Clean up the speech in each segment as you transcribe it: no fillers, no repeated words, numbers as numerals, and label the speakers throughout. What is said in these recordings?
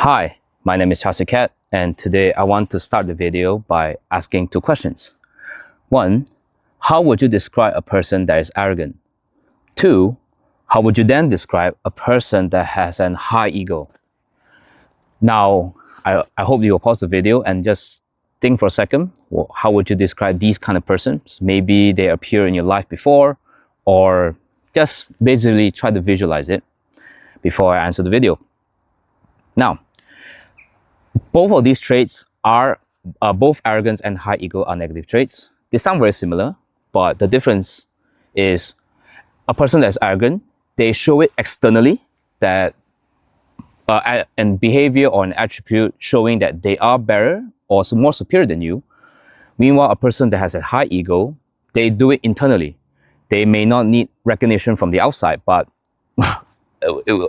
Speaker 1: Hi, my name is Chelsea Cat, and today I want to start the video by asking two questions. One, how would you describe a person that is arrogant? Two, how would you then describe a person that has an high ego? Now, I hope you will pause the video and just think for a second. Well, how would you describe these kind of persons? Maybe they appear in your life before, or just basically try to visualize it before I answer the video. Now, both of these traits are both arrogance and high ego are negative traits. They sound very similar, but the difference is a person that's arrogant, they show it externally, that and behavior or an attribute showing that they are better or more superior than you. Meanwhile, a person that has a high ego, they do it internally. They may not need recognition from the outside, but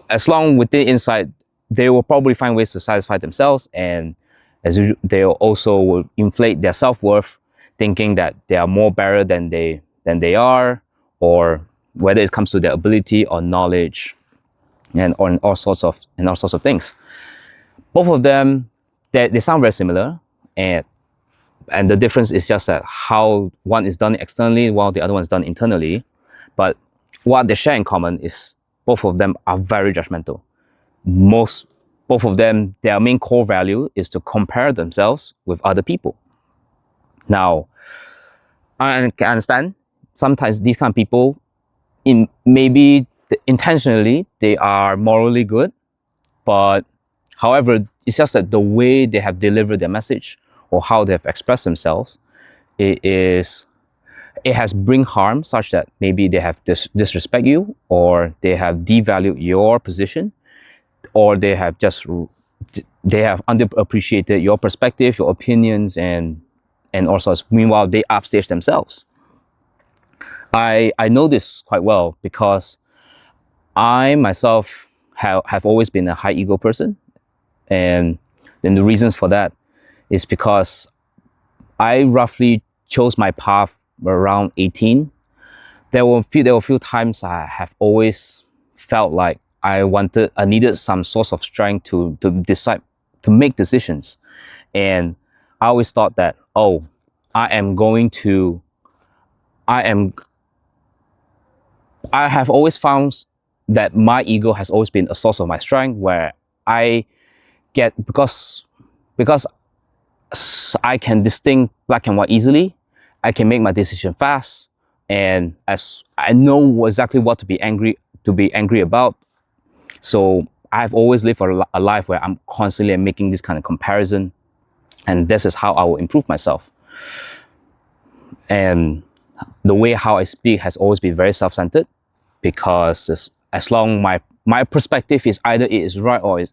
Speaker 1: as long with the inside, they will probably find ways to satisfy themselves, and as usual, they also will inflate their self-worth, thinking that they are more better than they are, or whether it comes to their ability or knowledge, and on all sorts of things. Both of them, they sound very similar, and the difference is just that how one is done externally while the other one is done internally. But what they share in common is both of them are very judgmental. Both of them, their main core value is to compare themselves with other people. Now, I can understand sometimes these kind of people, maybe intentionally they are morally good, but however, it's just that the way they have delivered their message or how they have expressed themselves, it has bring harm, such that maybe they have disrespect you, or they have devalued your position, or they have underappreciated your perspective, your opinions, and also meanwhile they upstage themselves. I know this quite well because I myself have always been a high ego person, and then the reasons for that is because I roughly chose my path around 18. There were a few times I have always felt like I needed some source of strength to decide, to make decisions. And I always thought that, oh, I have always found that my ego has always been a source of my strength, where I get, because I can distinct black and white easily, I can make my decision fast, and as I know exactly what to be angry about. So I've always lived a life where I'm constantly making this kind of comparison, and this is how I will improve myself. And the way how I speak has always been very self-centered, because as long my perspective is either it is right or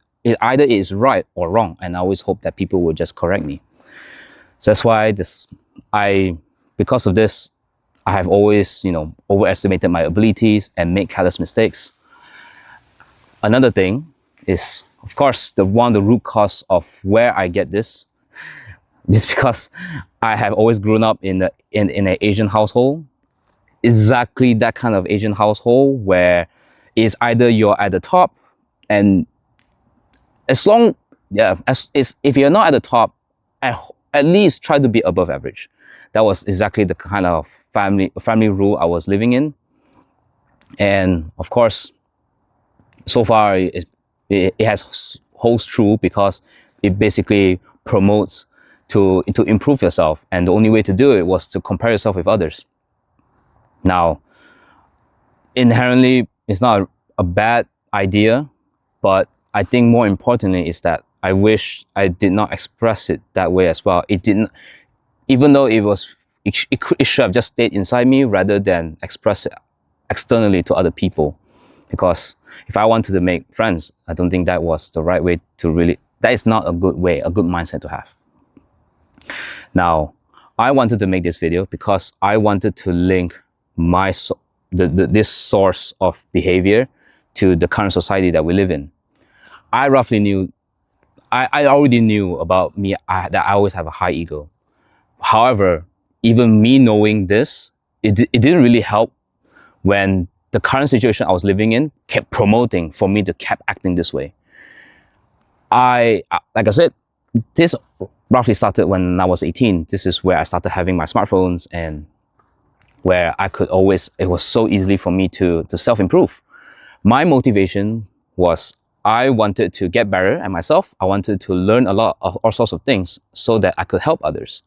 Speaker 1: wrong, and I always hope that people will just correct me. So that's why because of this, I have always, overestimated my abilities and made careless mistakes. Another thing is, of course, one of the root cause of where I get this is because I have always grown up in an Asian household. Exactly that kind of Asian household where it's either you're at the top, and if you're not at the top, at least try to be above average. That was exactly the kind of family rule I was living in. And of course, so far it holds true, because it basically promotes to improve yourself, and the only way to do it was to compare yourself with others. Now, inherently, it's not a bad idea, but I think more importantly is that I wish I did not express it that way as well. It didn't, even though it should have just stayed inside me rather than express it externally to other people. Because if I wanted to make friends, I don't think that was the right way to that is not a good mindset to have. Now, I wanted to make this video because I wanted to link this source of behavior to the current society that we live in. I already knew about me, that I always have a high ego. However, even me knowing this, it didn't really help when the current situation I was living in kept promoting for me to keep acting this way. like I said, this roughly started when I was 18. This is where I started having my smartphones, and where I could always, it was so easily for me to self-improve. My motivation was I wanted to get better at myself. I wanted to learn a lot of all sorts of things so that I could help others.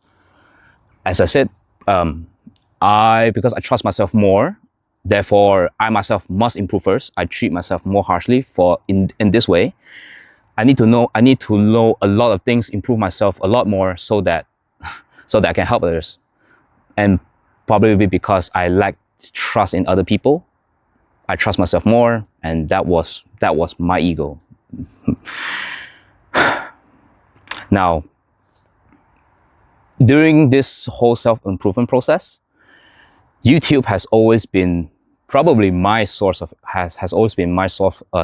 Speaker 1: As I said, because I trust myself more, therefore I myself must improve first. I treat myself more harshly in this way. I need to know a lot of things, improve myself a lot more so that I can help others. And probably because I lack trust in other people, I trust myself more, and that was my ego. Now, during this whole self-improvement process, YouTube has always been probably my source of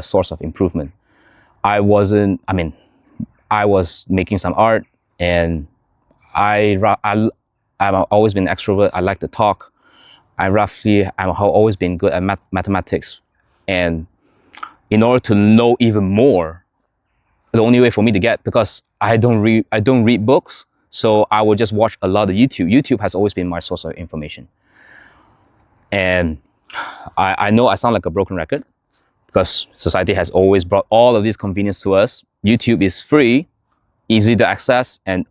Speaker 1: source of improvement. I was making some art, and I've always been an extrovert. I like to talk. I've always been good at mathematics, and in order to know even more, the only way for me to get, because I don't read books, so I would just watch a lot of YouTube. YouTube has always been my source of information. And I know I sound like a broken record, because society has always brought all of this convenience to us. YouTube is free, easy to access, and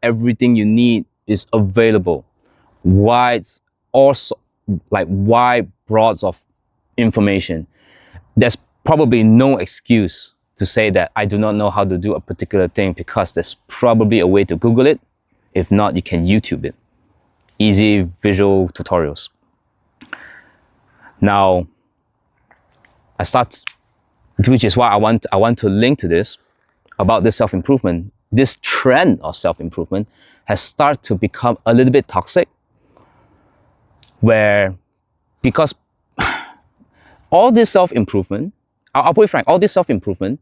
Speaker 1: everything you need is available. Wide broads of information. There's probably no excuse to say that I do not know how to do a particular thing, because there's probably a way to Google it. If not, you can YouTube it. Easy visual tutorials. Now, which is why I want to link to this, about this self-improvement. This trend of self-improvement has started to become a little bit toxic, because all this self-improvement, I'll put it frank, all this self-improvement,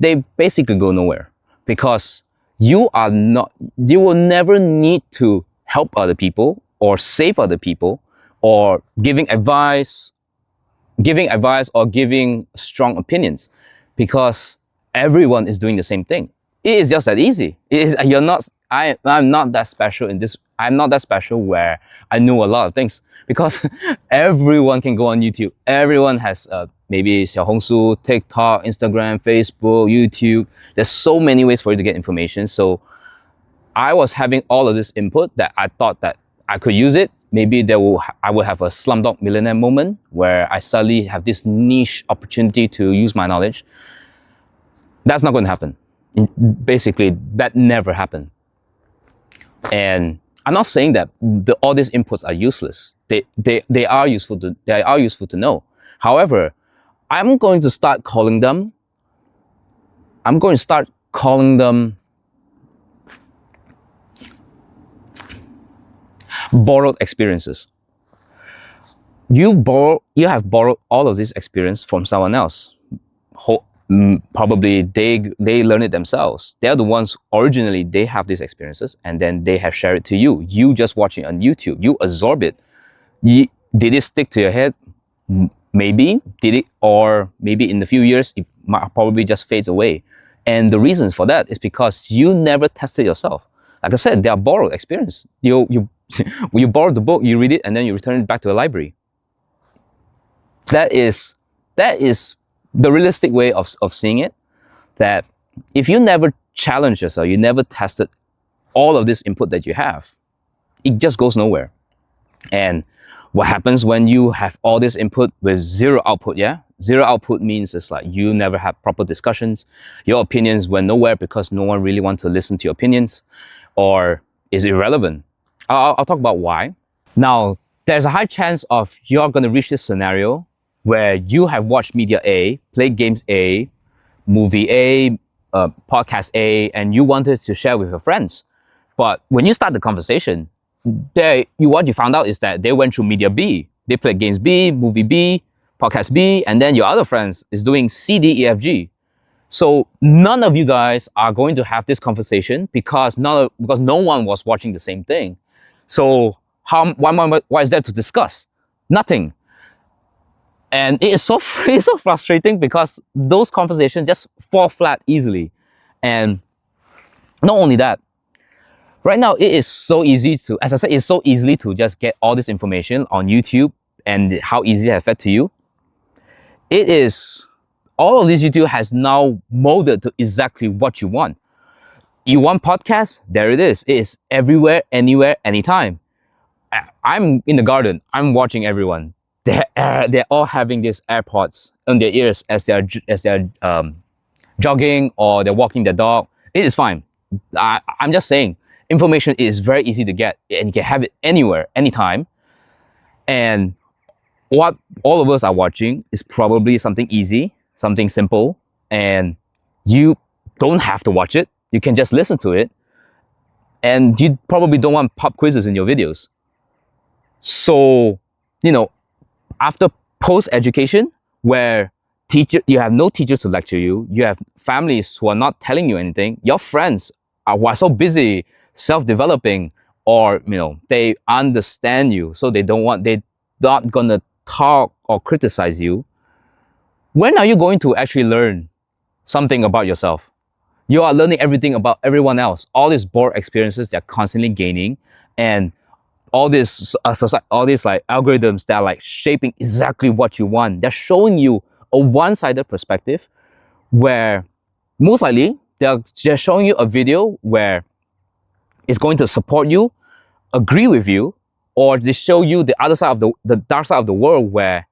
Speaker 1: they basically go nowhere, because you will never need to help other people or save other people or giving advice or giving strong opinions, because everyone is doing the same thing. It is just that easy. I'm not that special in this. I'm not that special where I know a lot of things, because everyone can go on YouTube. Everyone has maybe Xiaohongshu, TikTok, Instagram, Facebook, YouTube. There's so many ways for you to get information. So I was having all of this input that I thought that I could use it. Maybe I will have a Slumdog Millionaire moment where I suddenly have this niche opportunity to use my knowledge. That's not going to happen. Basically, that never happened. And I'm not saying that all these inputs are useless. They are useful to know. However, I'm going to start calling them borrowed experiences. You have borrowed all of this experience from someone else. Probably they learn it themselves. They're the ones originally, they have these experiences, and then they have shared it to you. You just watch it on YouTube. You absorb it. Did it stick to your head? Maybe. Did it? Or maybe in a few years, it probably just fades away. And the reasons for that is because you never tested yourself. Like I said, they are borrowed experience. You borrow the book, you read it, and then you return it back to the library. That is the realistic way of seeing it. That if you never challenge yourself, you never tested all of this input that you have, it just goes nowhere. And what happens when you have all this input with zero output? Yeah, zero output means it's like you never have proper discussions. Your opinions went nowhere because no one really wants to listen to your opinions, or is irrelevant. I'll talk about why. Now, there's a high chance of you're going to reach this scenario where you have watched media A, played games A, movie A, podcast A, and you wanted to share with your friends. But when you start the conversation, what you found out is that they went through media B. They played games B, movie B, podcast B, and then your other friends is doing C, D, E, F, G. So none of you guys are going to have this conversation because no one was watching the same thing. So why is there to discuss? Nothing. And it's so frustrating because those conversations just fall flat easily. And not only that, right now it is so easy to, as I said, it's so easy to just get all this information on YouTube and how easy it has fed to you. It is, all of this YouTube has now molded to exactly what you want. You want podcast? There it is. It is everywhere, anywhere, anytime. I'm in the garden. I'm watching everyone. They're all having these AirPods on their ears as they're jogging or they're walking their dog. It is fine. I'm just saying, information is very easy to get, and you can have it anywhere, anytime. And what all of us are watching is probably something easy, something simple, and you don't have to watch it. You can just listen to it, and you probably don't want pop quizzes in your videos. So, after post-education, where you have no teachers to lecture you, you have families who are not telling you anything, your friends who are so busy self-developing, or they understand you, so they're not gonna talk or criticize you. When are you going to actually learn something about yourself? You are learning everything about everyone else, all these bored experiences they're constantly gaining, and all these like algorithms that are like shaping exactly what you want. They're showing you a one-sided perspective, where most likely they're just showing you a video where it's going to support you, agree with you, or they show you the other side of the dark side of the world, where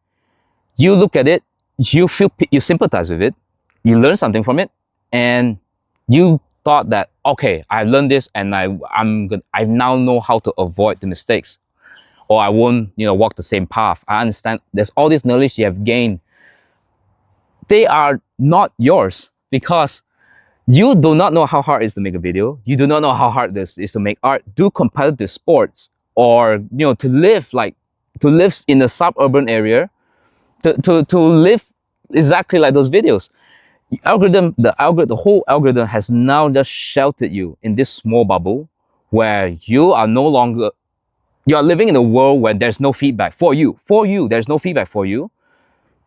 Speaker 1: you look at it, you sympathize with it, you learn something from it, and you thought that, okay, I learned this, and I now know how to avoid the mistakes, or I won't walk the same path. I understand there's all this knowledge you have gained. They are not yours, because you do not know how hard it is to make a video. You do not know how hard this is to make art, do competitive sports, or to live in a suburban area, to live exactly like those videos. The whole algorithm has now just sheltered you in this small bubble, where you are living in a world where there's no feedback for you. There's no feedback for you,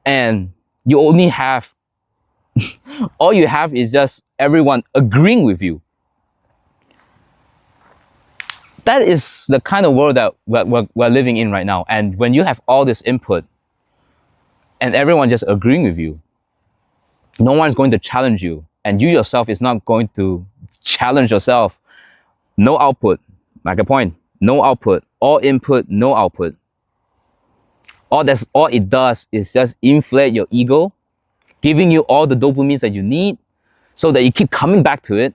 Speaker 1: and you only have all you have is just everyone agreeing with you. That is the kind of world that we're living in right now. And when you have all this input and everyone just agreeing with you, no one's going to challenge you, and you yourself is not going to challenge yourself. No output, like a point, no output. All input, no output. All it does is just inflate your ego, giving you all the dopamines that you need, so that you keep coming back to it.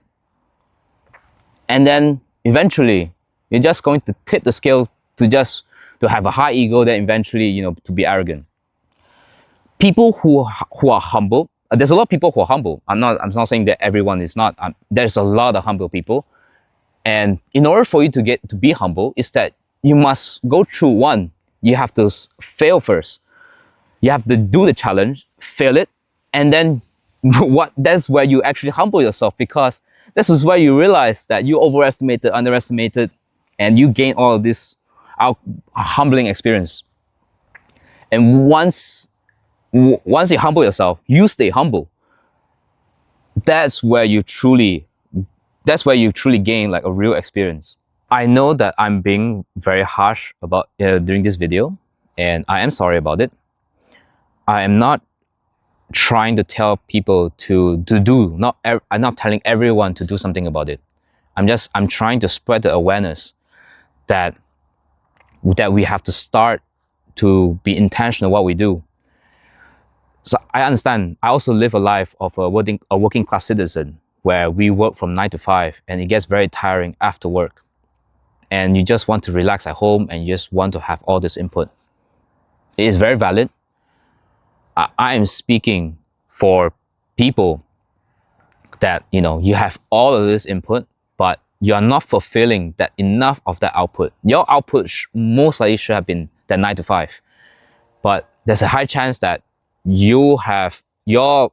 Speaker 1: And then eventually, you're just going to tip the scale to have a high ego, then eventually, to be arrogant. People who are humble, there's a lot of people who are humble. I'm not saying that everyone is not. There's a lot of humble people. And in order for you to be humble, is that you must go through one. You have to fail first. You have to do the challenge, fail it, and then that's where you actually humble yourself, because this is where you realize that you overestimated, underestimated, and you gain all of this humbling experience. And once you humble yourself, you stay humble. That's where you truly gain like a real experience. I know that I'm being very harsh about during this video, and I am sorry about it. I am not trying to tell people to do. I'm not telling everyone to do something about it. I'm trying to spread the awareness that we have to start to be intentional what we do. So I understand. I also live a life of a working class citizen, where we work from 9 to 5, and it gets very tiring after work. And you just want to relax at home, and you just want to have all this input. It is very valid. I am speaking for people that you have all of this input, but you are not fulfilling enough of that output. Your output most likely should have been that 9 to 5, but there's a high chance that you have your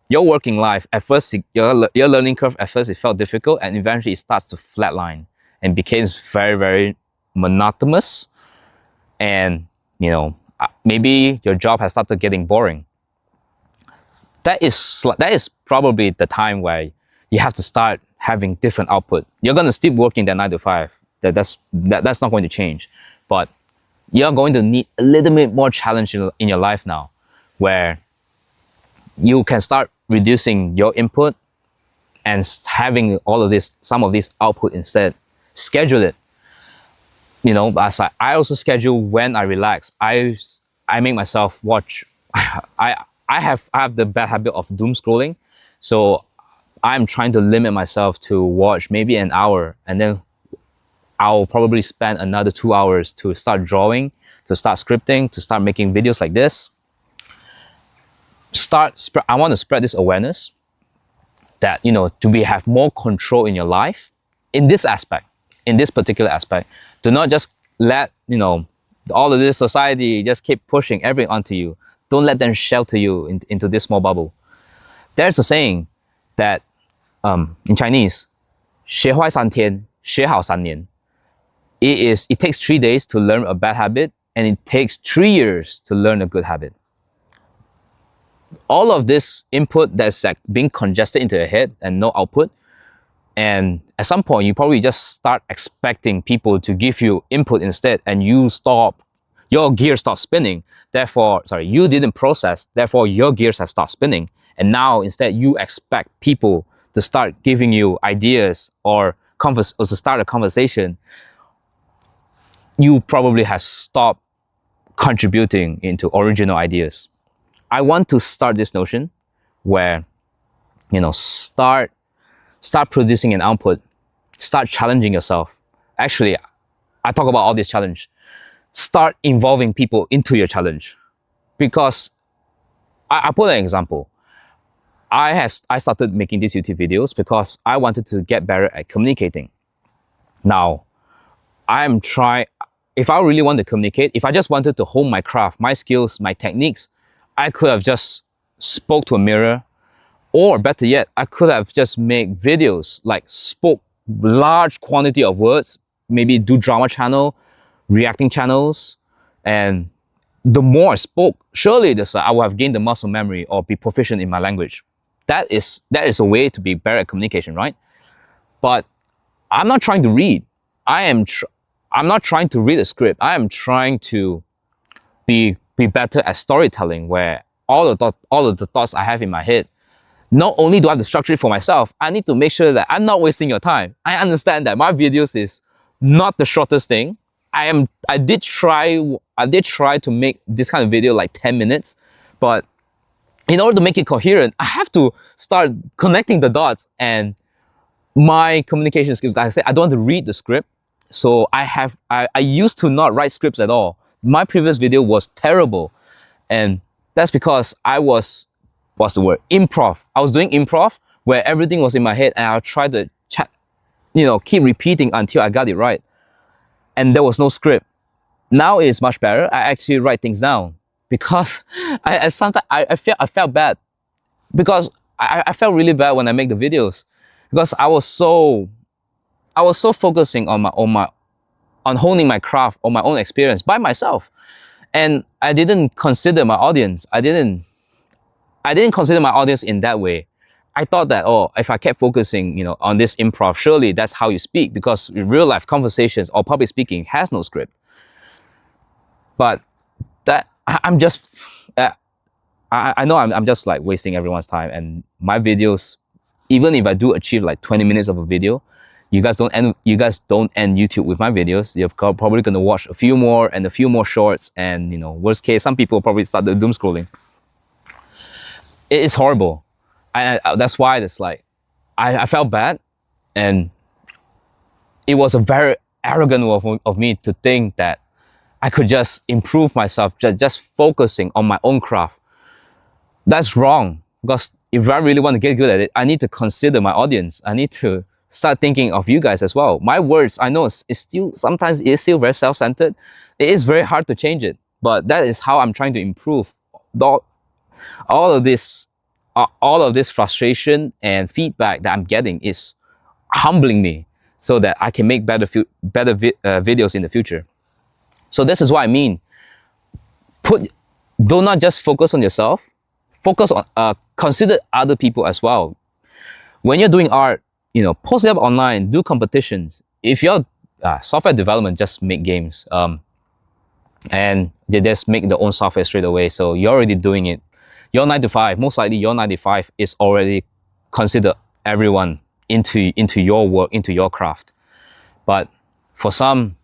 Speaker 1: working life at first, your learning curve at first, it felt difficult, and eventually it starts to flatline and becomes very, very monotonous. And maybe your job has started getting boring. That is probably the time where you have to start having different output. You're going to still working that 9 to 5. That's not going to change. But you're going to need a little bit more challenge in your life now, where you can start reducing your input and having some of this output instead. Schedule it. You know, as I also schedule when I relax. I make myself watch. I have the bad habit of doom scrolling, so I'm trying to limit myself to watch maybe an hour, and then I'll probably spend another 2 hours to start drawing, to start scripting, to start making videos like this. I want to spread this awareness that, you know, to have more control in your life in this aspect, in this particular aspect. Do not just let, you know, all of this society just keep pushing everything onto you. Don't let them shelter you into this small bubble. There's a saying that in Chinese, 学坏3天,学好3年. It takes 3 days to learn a bad habit, and it takes 3 years to learn a good habit. All of this input that's like being congested into your head and no output, and at some point you probably just start expecting people to give you input instead, and your gears stop spinning. Therefore, you didn't process, therefore your gears have stopped spinning, and now instead you expect people to start giving you ideas or to start a conversation. You probably have stopped contributing into original ideas. I want to start this notion where, you know, start producing an output, start challenging yourself. Actually, I talk about all this challenge. Start involving people into your challenge. Because I put an example. I started making these YouTube videos because I wanted to get better at communicating. Now, if I really want to communicate, if I just wanted to hone my craft, my skills, my techniques, I could have just spoke to a mirror, or better yet, I could have just made videos, like spoke large quantity of words, maybe do drama channel, reacting channels, and the more I spoke, surely I would have gained the muscle memory or be proficient in my language. That is a way to be better at communication, right? But I'm not trying to read. I'm not trying to read a script. I am trying to be better at storytelling, where all of the thoughts I have in my head, not only do I have to structure it for myself, I need to make sure that I'm not wasting your time. I understand that my videos is not the shortest thing. I did try to make this kind of video like 10 minutes, but in order to make it coherent, I have to start connecting the dots. And my communication skills, like I said, I don't want to read the script. So I used to not write scripts at all. My previous video was terrible. And that's because I was, what's the word? Improv. I was doing improv where everything was in my head, and I'll try to keep repeating until I got it right. And there was no script. Now it's much better. I actually write things down, because I felt bad, because I felt really bad when I make the videos, because I was so focusing on honing my craft, on my own experience by myself, and I didn't consider my audience. I didn't consider my audience in that way. I thought that, oh, if I kept focusing, on this improv, surely that's how you speak, because in real life conversations or public speaking has no script. But that I'm just, I know I'm just like wasting everyone's time, and my videos, even if I do achieve like 20 minutes of a video, you guys don't end YouTube with my videos. You're probably gonna watch a few more and a few more shorts, and worst case, some people probably start the doom scrolling. It is horrible. That's why it's like I felt bad, and it was a very arrogant of me to think that I could just improve myself just focusing on my own craft. That's wrong, because if I really want to get good at it, I need to consider my audience. I need to start thinking of you guys as well. My words, I know sometimes it's still very self-centered. It is very hard to change it, but that is how I'm trying to improve. All of this frustration and feedback that I'm getting is humbling me, so that I can make better videos in the future. So this is what I mean. Do not just focus on yourself. Focus on, consider other people as well. When you're doing art, post it up online, do competitions. If you're software development, just make games, and they just make their own software straight away. So you're already doing it. Your 9 to 5, most likely your 9 to 5 is already consider everyone into your work, into your craft. But for some,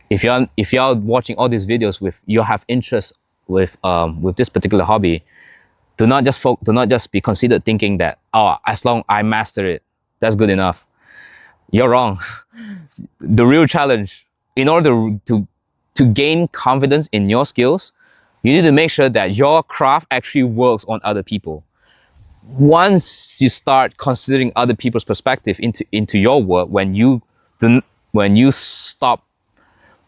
Speaker 1: if you're watching all these videos with you have interest with this particular hobby, do not just be considered thinking that, oh, as long I master it, that's good enough. You're wrong. The real challenge, in order to gain confidence in your skills, you need to make sure that your craft actually works on other people. Once you start considering other people's perspective into your work, when you stop,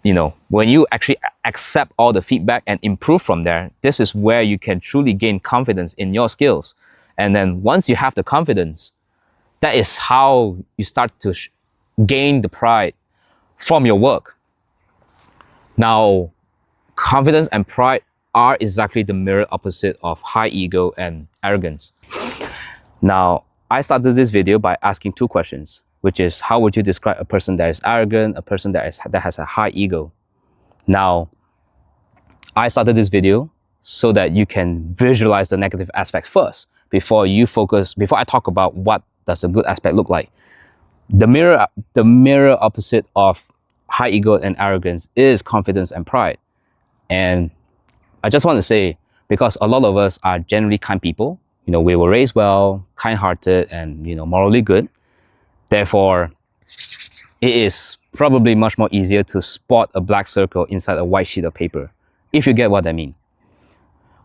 Speaker 1: when you actually accept all the feedback and improve from there, this is where you can truly gain confidence in your skills. And then once you have the confidence, that is how you start to gain the pride from your work. Now, confidence and pride are exactly the mirror opposite of high ego and arrogance. Now, I started this video by asking 2 questions, which is, how would you describe a person that is arrogant, a person that has a high ego? Now, I started this video so that you can visualize the negative aspects first before I talk about what does a good aspect look like. The mirror opposite of high ego and arrogance is confidence and pride. And I just want to say, because a lot of us are generally kind people, we were raised well, kind-hearted, and morally good. Therefore, it is probably much more easier to spot a black circle inside a white sheet of paper, if you get what I mean.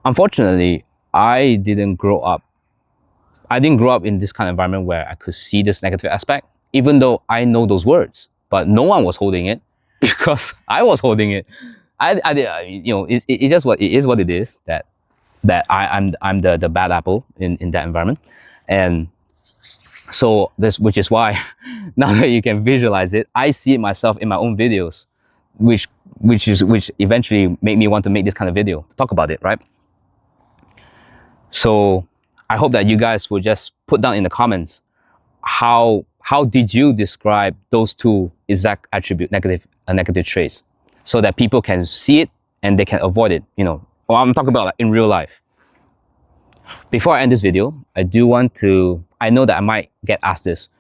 Speaker 1: Unfortunately, I didn't grow up in this kind of environment where I could see this negative aspect, even though I know those words, but no one was holding it because I was holding it. It's just what it is, that I'm the bad apple in that environment. And so which is why now that you can visualize it, I see it myself in my own videos, which eventually made me want to make this kind of video to talk about it, right? So I hope that you guys will just put down in the comments how did you describe those 2 exact negative traits, so that people can see it and they can avoid it, or I'm talking about like in real life. Before I end this video, I know that I might get asked this.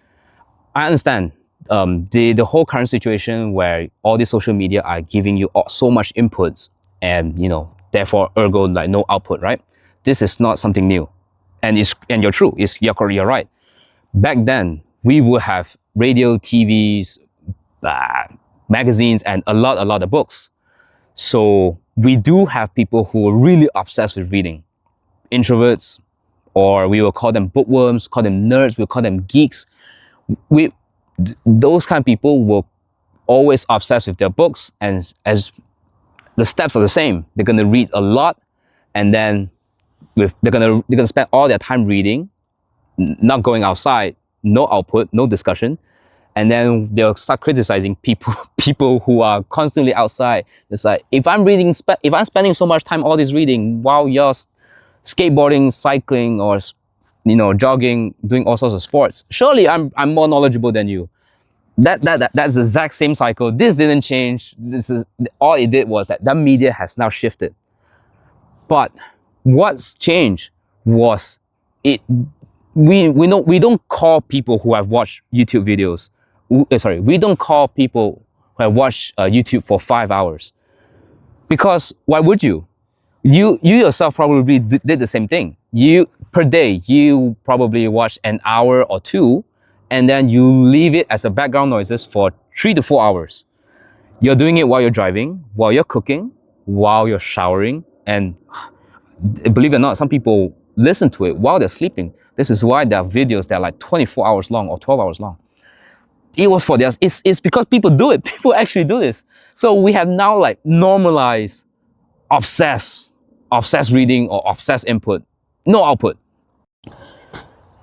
Speaker 1: I understand the whole current situation where all these social media are giving you so much inputs and, therefore ergo like no output, right? This is not something new. And you're true, you're right. Back then, we would have radio, TVs, magazines, and a lot of books. So we do have people who are really obsessed with reading. Introverts, or we will call them bookworms, call them nerds, we'll call them geeks. Those kind of people will always obsessed with their books, and as the steps are the same. They're gonna read a lot, and then they're gonna spend all their time reading, not going outside, no output, no discussion, and then they'll start criticizing people who are constantly outside. It's like, if I'm spending so much time all this reading while you're skateboarding, cycling, or jogging, doing all sorts of sports, surely I'm more knowledgeable than you. That's the exact same cycle. This didn't change. This is all it did was that media has now shifted. But what's changed was it. We don't call people who have watched YouTube videos. We don't call people who have watched YouTube for 5 hours, because why would you? You yourself probably did the same thing. Per day, you probably watch an hour or 2, and then you leave it as a background noises for 3 to 4 hours. You're doing it while you're driving, while you're cooking, while you're showering, and believe it or not, some people listen to it while they're sleeping. This is why there are videos that are like 24 hours long or 12 hours long. It was for this. It's because people do it. People actually do this. So we have now like normalized obsessed reading or obsessed input, no output.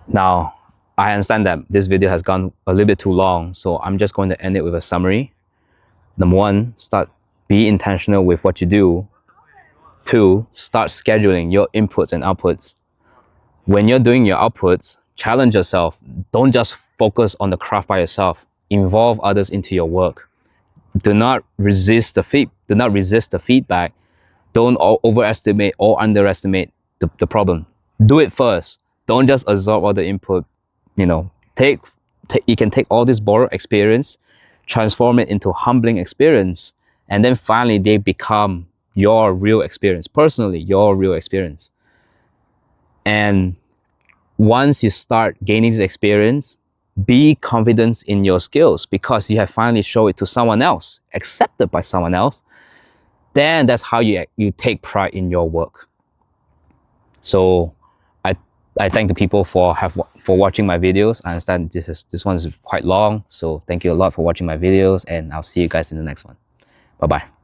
Speaker 1: Now, I understand that this video has gone a little bit too long, so I'm just going to end it with a summary. Number 1, be intentional with what you do. 2, start scheduling your inputs and outputs. When you're doing your outputs, challenge yourself. Don't just focus on the craft by yourself. Involve others into your work. Do not resist the feedback. Don't overestimate or underestimate the problem. Do it first. Don't just absorb all the input. You know, you can take all this borrowed experience, transform it into humbling experience, and then finally they become your real experience, personally, your real experience. And once you start gaining this experience, be confident in your skills because you have finally shown it to someone else, accepted by someone else. Then that's how you take pride in your work. So I thank the people for watching my videos. I understand this one is quite long, so thank you a lot for watching my videos, and I'll see you guys in the next one. Bye bye.